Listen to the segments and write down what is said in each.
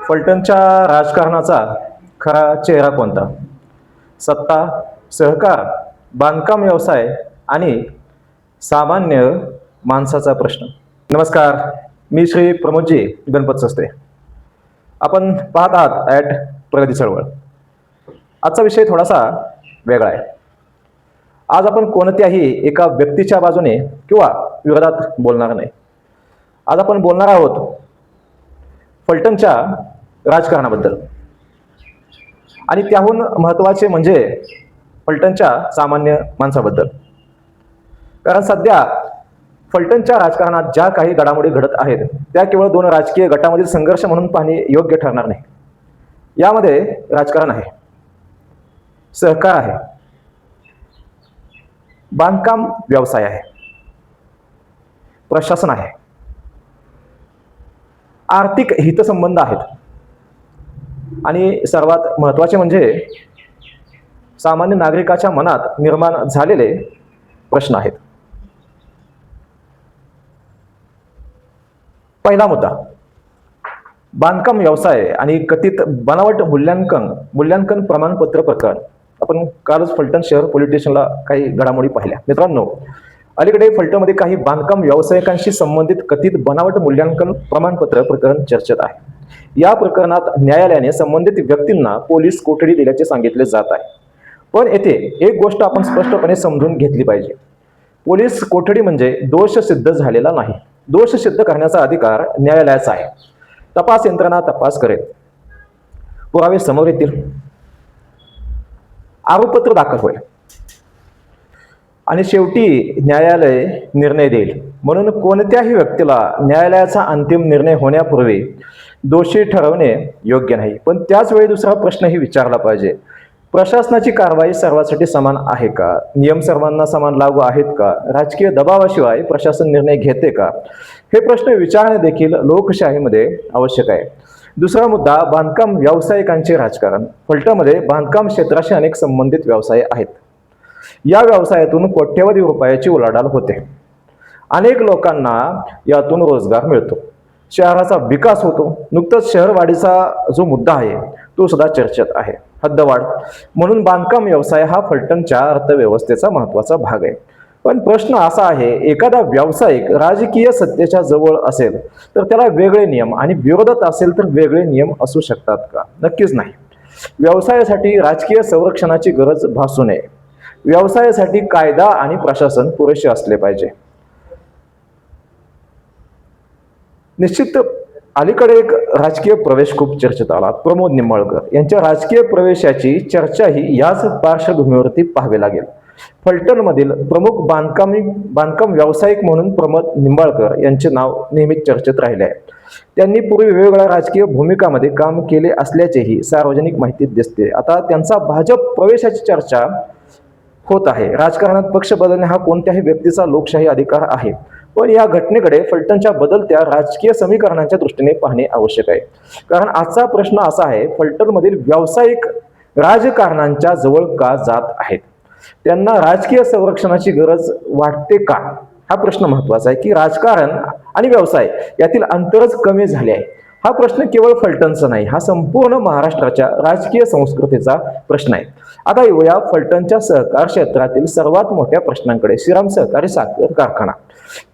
फलटणच्या राजकारणाचा खरा चेहरा कोणता? सत्ता, सहकार, बांधकाम व्यवसाय आणि सामान्य माणसाचा प्रश्न. नमस्कार, मी श्री प्रमोदजी गणपत सस्ते. आपण पाहत आहात ॲट प्रगती चळवळ. आजचा विषय थोडासा वेगळा आहे. आज आपण कोणत्याही एका व्यक्तीच्या बाजूने किंवा विरोधात बोलणार नाही. आज आपण बोलणार आहोत फलटणच्या राजकारणाबद्दल आणि त्याहून महत्त्वाचे म्हणजे फलटणच्या सामान्य माणसाबद्दल. कारण सध्या फलटणच्या राजकारणात ज्या काही घडामोडी घडत आहेत त्या केवळ दोन राजकीय गटामधील संघर्ष म्हणून पाहणे योग्य ठरणार नाही. यामध्ये राजकारण आहे, सहकार आहे, बांधकाम व्यवसाय आहे, प्रशासन आहे, आर्थिक हितसंबंध आहेत आणि सर्वात महत्त्वाचे म्हणजे सामान्य नागरिकाच्या मनात निर्माण झालेले प्रश्न आहेत. पहिला मुद्दा, बांधकाम व्यवसाय आणि कथित बनावट मूल्यांकन प्रमाणपत्र प्रकरण. आपण कालच फलटण शहर पोलीस स्टेशनला काही घडामोडी पाहिल्या. मित्रांनो, अलीकडे फलटणमध्ये काही बांधकाम व्यावसायिकांशी संबंधित कथित बनावट मूल्यांकन प्रमाणपत्र प्रकरण चर्चेत आहे. या प्रकरणात न्यायालयाने संबंधित व्यक्तींना पोलीस कोठडी दिल्याचे सांगितले जात आहे. पण येथे एक गोष्ट आपण स्पष्टपणे समजून घेतली पाहिजे. पोलीस कोठडी म्हणजे दोष सिद्ध झालेला नाही. दोष सिद्ध करण्याचा अधिकार न्यायालयाचा आहे. तपास यंत्रणा तपास करेल, पुरावे समोर येतील, आरोपपत्र दाखल होईल आणि शेवटी न्यायालय निर्णय देईल. म्हणून कोणत्याही व्यक्तीला न्यायालयाचा अंतिम निर्णय होण्यापूर्वी दोषी ठरवणे योग्य नाही. पण त्याच वेळी दुसरा प्रश्नही विचारला पाहिजे. प्रशासनाची कारवाई सर्वांसाठी समान आहे का? नियम सर्वांना समान लागू आहेत का? राजकीय दबावाशिवाय प्रशासन निर्णय घेते का? हे प्रश्न विचारणे देखील लोकशाहीमध्ये आवश्यक आहे. दुसरा मुद्दा, बांधकाम व्यावसायिकांचे राजकारण. फलटणमध्ये बांधकाम क्षेत्राशी अनेक संबंधित व्यवसाय आहेत. या व्यवसायातून कोट्यवधी रुपयाची उलाढाल होते. अनेक लोकांना यातून रोजगार मिळतो, शहराचा विकास होतो. नुकतंच शहरवाढीचा जो मुद्दा आहे तो सुद्धा चर्चेत आहे, हद्दवाढ. म्हणून बांधकाम व्यवसाय हा फलटणच्या अर्थव्यवस्थेचा महत्त्वाचा भाग आहे. पण प्रश्न असा आहे, एखादा व्यावसायिक राजकीय सत्तेच्या जवळ असेल तर त्याला वेगळे नियम आणि विरोधात असेल तर वेगळे नियम असू शकतात का? नक्कीच नाही. व्यवसायासाठी राजकीय संरक्षणाची गरज भासू नये. व्यवसायासाठी कायदा आणि प्रशासन पुरेसे असले पाहिजे. निश्चित अलीकडे एक राजकीय प्रवेश खूप चर्चेत आला. प्रमोद निंबाळकर यांच्या राजकीय प्रवेशाची चर्चाही याच पार्श्वभूमीवरती पाहावी लागेल. फलटणमधील प्रमुख बांधकाम व्यावसायिक म्हणून प्रमोद निंबाळकर यांचे नाव नेहमीच चर्चेत राहिले आहे. त्यांनी पूर्वी वेगवेगळ्या राजकीय भूमिकामध्ये काम केले असल्याचेही सार्वजनिक माहितीत दिसते. आता त्यांचा भाजप प्रवेशाची चर्चा होत आहे. राजकारणात पक्ष बदलणे हा कोणत्याही व्यक्तीचा लोकशाही अधिकार आहे. पण या घटनेकडे फलटणच्या बदलत्या राजकीय समीकरणांच्या दृष्टीने पाहणे आवश्यक आहे. कारण आजचा प्रश्न असा आहे, फलटणमधील व्यावसायिक राजकारणांच्या जवळ का जात आहेत? त्यांना राजकीय संरक्षणाची गरज वाटते का? हा प्रश्न महत्त्वाचा आहे की राजकारण आणि व्यवसाय यातील अंतरच कमी झाले आहे. हा प्रश्न केवळ फलटणचा नाही, हा संपूर्ण महाराष्ट्राच्या राजकीय संस्कृतीचा प्रश्न आहे. आता येऊया फलटणच्या सहकार क्षेत्रातील सर्वात मोठ्या प्रश्नांकडे. श्रीराम सहकारी साखर कारखाना.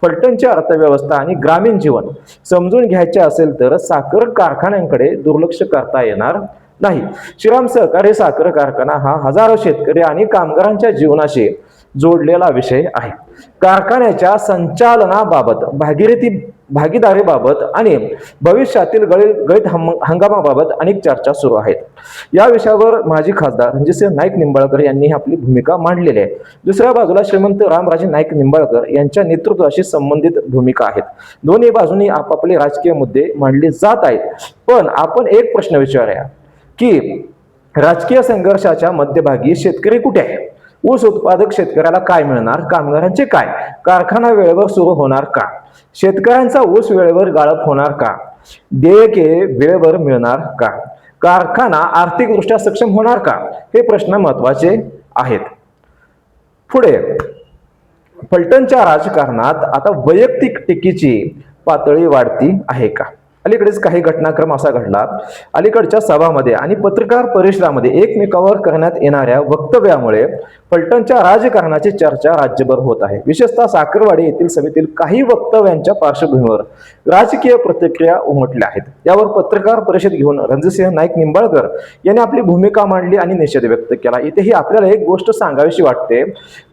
फलटणची अर्थव्यवस्था आणि ग्रामीण जीवन समजून घ्यायचे असेल तर साखर कारखान्यांकडे दुर्लक्ष करता येणार नाही. श्रीराम सहकारी साखर कारखाना हा हजारो शेतकरी आणि कामगारांच्या जीवनाशी जोडलेला विषय आहे. कारखान्याच्या संचालनाबाबत, भागीदारीबाबत आणि भविष्यातील गळीत हंगामाबाबत अनेक चर्चा सुरू आहेत. या विषयावर माजी खासदार रणजितसिंह नाईक निंबाळकर यांनी आपली भूमिका मांडलेली आहे. दुसऱ्या बाजूला श्रीमंत रामराजे नाईक निंबाळकर यांच्या नेतृत्वाशी संबंधित भूमिका आहेत. दोन्ही बाजूंनी आपापले राजकीय मुद्दे मांडले जात आहेत. पण आपण एक प्रश्न विचारूया की राजकीय संघर्षाच्या मध्यभागी शेतकरी कुठे आहे? ऊस उत्पादक शेतकऱ्याला काय मिळणार? कामगारांचे काय? कारखाना वेळेवर सुरू होणार का? शेतकऱ्यांचा ऊस वेळेवर गाळप होणार का? देयके वेळेवर मिळणार का? कारखाना आर्थिकदृष्ट्या सक्षम होणार का? हे प्रश्न महत्त्वाचे आहेत. पुढे फलटणच्या राजकारणात आता वैयक्तिक टीकेची पातळी वाढती आहे का? अलीकडेच काही घटनाक्रम असा घडला, अलीकडच्या सभामध्ये आणि पत्रकार परिषदामध्ये एकमेकावर करण्यात येणाऱ्या वक्तव्यामुळे फलटणच्या राजकारणाची चर्चा राज्यभर होत आहे. विशेषतः साखरवाडी येथील सभेतील काही वक्तव्यांच्या पार्श्वभूमीवर राजकीय प्रतिक्रिया उमटल्या आहेत. यावर पत्रकार परिषद घेऊन रणजितसिंह नाईक निंबाळकर यांनी आपली भूमिका मांडली आणि निषेध व्यक्त केला. इथेही आपल्याला एक गोष्ट सांगावीशी वाटते.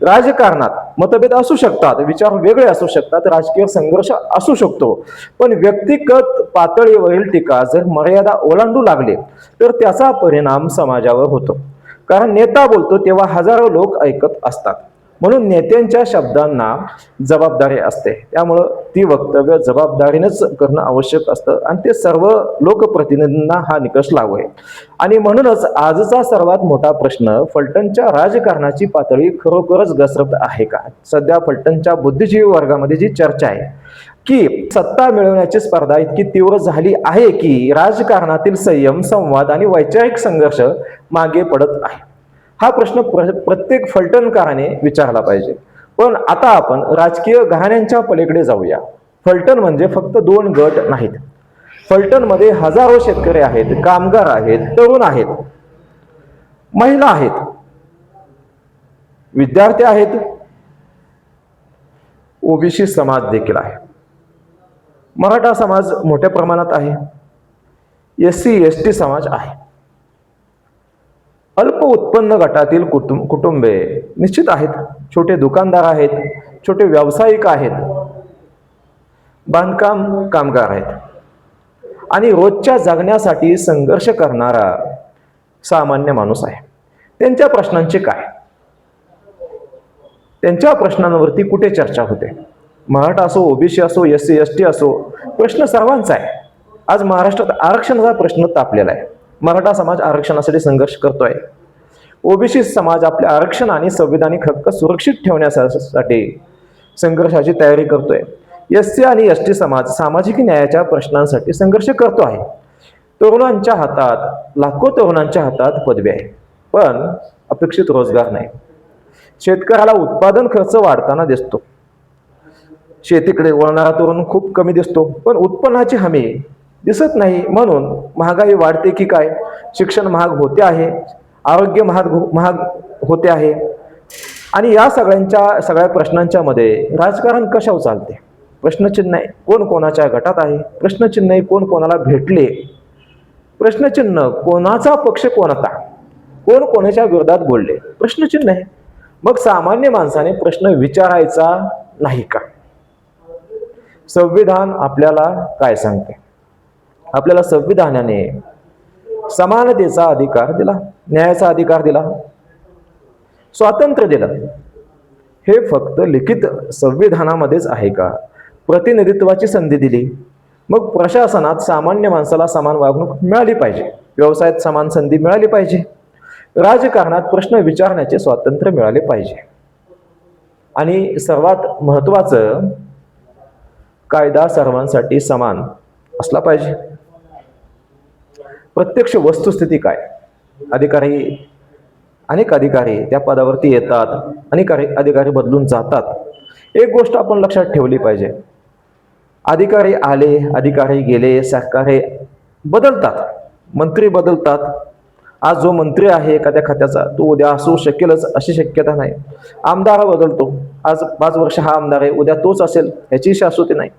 राजकारणात मतभेद असू शकतात, विचार वेगळे असू शकतात, राजकीय संघर्ष असू शकतो, पण व्यक्तिगत पातळीवरील टीका जर मर्यादा ओलांडू लागले तर त्याचा परिणाम समाजावर होतो. कारण नेता बोलतो तेव्हा हजारो लोक ऐकत असतात, म्हणून नेत्यांच्या शब्दांना जबाबदारी असते. त्यामुळं ती वक्तव्य जबाबदारीनेच करणं आवश्यक असतं आणि ते सर्व लोकप्रतिनिधींना हा निकष लागू आहे. आणि म्हणूनच आजचा सर्वात मोठा प्रश्न, फलटणच्या राजकारणाची पातळी खरोखरच घसरत आहे का? सध्या फलटणच्या बुद्धिजीवी वर्गामध्ये जी चर्चा आहे की सत्ता मिळवण्याची स्पर्धा इतकी तीव्र झाली आहे की राजकारणातील संयम, संवाद आणि वैचारिक संघर्ष मागे पडत आहे. हा प्रश्न प्रत्येक फलटणकराने विचारला पाहिजे. पण आता आपण राजकीय घराण्यांच्या पलीकडे जाऊया. फलटण म्हणजे फक्त 2 गट नाहीत. फलटणमध्ये हजारो शेतकरी आहेत, कामगार आहेत, तरुण आहेत, महिला आहेत, विद्यार्थी आहेत, ओबीसी समाज देखील आहे, मराठा समाज मोठ्या प्रमाणात आहे, एससी एसटी समाज आहे, अल्प उत्पन्न गटातील कुटुंबे निश्चित आहेत, छोटे दुकानदार आहेत, छोटे व्यावसायिक आहेत, बांधकाम कामगार आहेत आणि रोजच्या जगण्यासाठी संघर्ष करणारा सामान्य माणूस आहे. त्यांच्या प्रश्नांचे काय? त्यांच्या प्रश्नांवरती कुठे चर्चा होते? मराठा असो, ओबीसी असो, एससी एसटी असो, प्रश्न सर्वांचा आहे. आज महाराष्ट्रात आरक्षणाचा प्रश्न तापलेला आहे. मराठा समाज आरक्षणासाठी संघर्ष करतोय. ओबीसी समाज आपले आरक्षण आणि संविधानिक हक्क सुरक्षित ठेवण्यासाठी संघर्षाची तयारी करतोय. एससी आणि एसटी समाज सामाजिक न्यायाच्या प्रश्नांसाठी संघर्ष करतो आहे. तरुणांच्या हातात, लाखो तरुणांच्या हातात पदवी आहे, पण अपेक्षित रोजगार नाही. शेतकऱ्याला उत्पादन खर्च वाढताना दिसतो. शेतीकडे वळणारा तरुण खूप कमी दिसतो, पण उत्पन्नाची हमी दिसत नाही. म्हणून महागाई वाढते की काय? शिक्षण महाग होते आहे, आरोग्य महाग होते आहे. आणि या सगळ्या प्रश्नांच्या मध्ये राजकारण कशावर चालते? प्रश्नचिन्ह आहे कोण कोणाच्या गटात आहे, प्रश्नचिन्ह आहे कोण कोणाला भेटले, प्रश्नचिन्ह कोणाचा पक्ष कोणता, कोण कोणाच्या विरोधात बोलले, प्रश्नचिन्ह आहे. मग सामान्य माणसाने प्रश्न विचारायचा नाही का? संविधान आपल्याला काय सांगते? आपल्याला संविधानाने समानतेचा अधिकार दिला, न्यायाचा अधिकार दिला, स्वातंत्र्य दिलं. हे फक्त लिखित संविधानामध्येच आहे का? प्रतिनिधित्वाची संधी दिली. मग प्रशासनात सामान्य माणसाला समान वागणूक मिळाली पाहिजे, व्यवसायात समान संधी मिळाली पाहिजे, राजकारणात प्रश्न विचारण्याचे स्वातंत्र्य मिळाले पाहिजे. आणि सर्वात महत्त्वाचं, कायदा सर्वांसाठी समान असला पाहिजे. प्रत्यक्ष वस्तुस्थिती काय? अनेक अधिकारी त्या पदावरती येतात, अनेक अधिकारी बदलून जातात. एक गोष्ट आपण लक्षात ठेवली पाहिजे, अधिकारी आले, अधिकारी गेले, सरकारे बदलतात, मंत्री बदलतात. आज जो मंत्री आहे एखाद्या खात्याचा तो उद्या असू शकेलच अशी शक्यता नाही. आमदार बदलतो, आज 5 वर्ष हा आमदार आहे, उद्या तोच असेल याची शाश्वती नाही.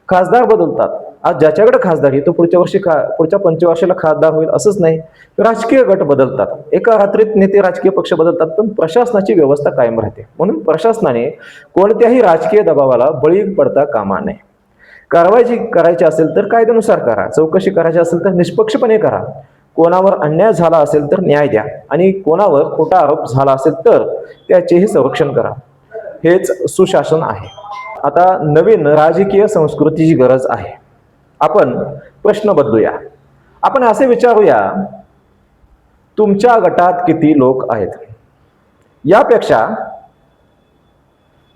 खासदार बदलतात, आज ज्याच्याकडे खासदारी तो पुढच्या पंचवार्षिकला खासदार होईल असंच नाही. राजकीय गट बदलतात, एका रात्रीत नेते राजकीय पक्ष बदलतात, पण प्रशासनाची व्यवस्था कायम राहते. म्हणून प्रशासनाने कोणत्याही राजकीय दबावाला बळी पडता कामा नये. कारवाई करायची असेल तर कायद्यानुसार करा, चौकशी करायची असेल तर निष्पक्षपणे करा, कोणावर अन्याय झाला असेल तर न्याय द्या आणि कोणावर खोटा आरोप झाला असेल तर त्याचेही संरक्षण करा. हेच सुशासन आहे. आता नवीन राजकीय संस्कृतीची गरज आहे. आपण प्रश्न बदलूया. आपण असे विचारूया, तुमच्या गटात किती लोक आहेत? यापेक्षा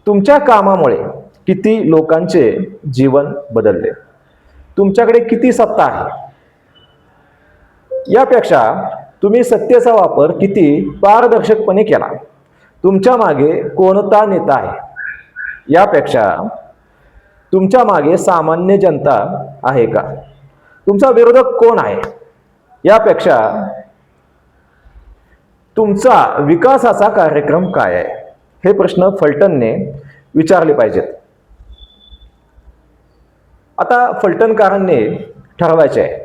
तुमच्या कामामुळे किती लोकांचे जीवन बदलले? तुमच्याकडे किती सत्ता आहे? यापेक्षा तुम्ही सत्तेचा वापर किती पारदर्शकपणे केला? तुमच्या मागे कोणता नेता आहे? यापेक्षा तुमच्या मागे सामान्य जनता आहे का? तुमचा विरोधक कोण आहे यापेक्षा तुमचा विकासाचा कार्यक्रम काय आहे हे प्रश्न फलटणने विचारले पाहिजेत. आता फलटणकरांनी ठरवायचे आहे,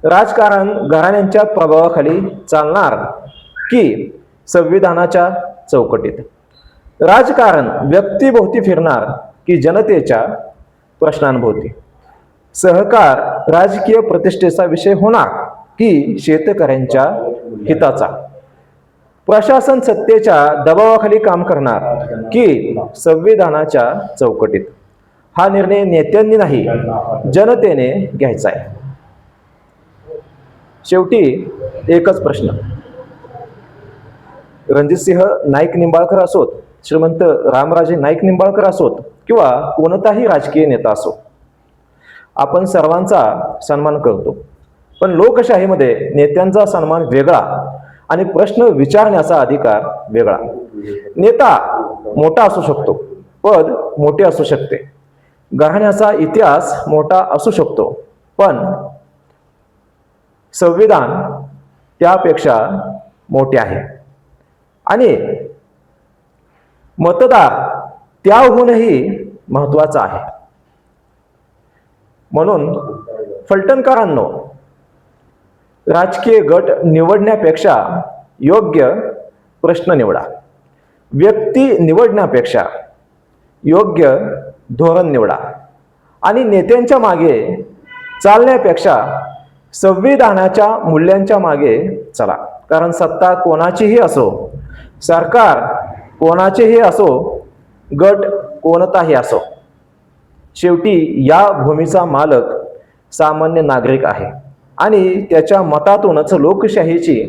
राजकारण घराण्यांच्या प्रभावाखाली चालणार की संविधानाच्या चौकटीत? राजकारण व्यक्तीभोवती फिरणार की जनतेच्या प्रश्नांभोवती? सहकार राजकीय प्रतिष्ठेचा विषय होणार की शेतकऱ्यांच्या हिताचा? प्रशासन सत्तेच्या दबावाखाली काम करणार की संविधानाच्या चौकटीत? हा निर्णय नेत्यांनी नाही, जनतेने घ्यायचा आहे. शेवटी एकच प्रश्न, रणजितसिंह नाईक निंबाळकर असोत, श्रीमंत रामराजे नाईक निंबाळकर असोत किंवा कोणताही राजकीय नेता असो, आपण सर्वांचा सन्मान करतो. पण लोकशाहीमध्ये नेत्यांचा सन्मान वेगळा आणि प्रश्न विचारण्याचा अधिकार वेगळा. नेता मोठा असू शकतो, पद मोठे असू शकते, घराण्याचा इतिहास मोठा असू शकतो, पण संविधान त्यापेक्षा मोठे आहे आणि मतदार त्याहूनही महत्वाचा आहे. म्हणून फलटणकरांनो, राजकीय गट निवडण्यापेक्षा योग्य प्रश्न निवडा. व्यक्ती निवडण्यापेक्षा योग्य धोरण निवडा आणि नेत्यांच्या मागे चालण्यापेक्षा संविधानाच्या मूल्यांच्या मागे चला. कारण सत्ता कोणाचीही असो, सरकार कोणाचेही असो, गट कोणताही असो, शेवटी या भूमीचा मालक सामान्य नागरिक आहे आणि त्याच्या मतातूनच लोकशाहीची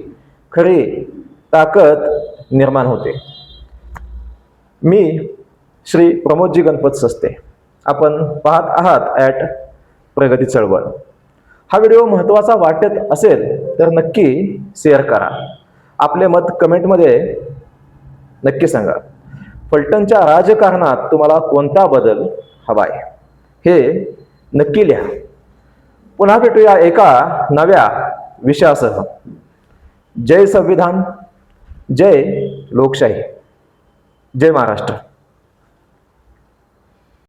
खरी ताकद निर्माण होते. मी श्री प्रमोदजी गणपत सस्ते. आपण पाहत आहात प्रगती चळवळ. हा व्हिडिओ महत्त्वाचा वाटत असेल तर नक्की शेअर करा. आपले मत कमेंटमध्ये नक्की सांगा. फलटणच्या राजकारणात तुम्हाला कोणता बदल हवा आहे हे नक्की लिहा. पुन्हा भेटूया एका नव्या विषयासह. जय संविधान, जय लोकशाही, जय महाराष्ट्र.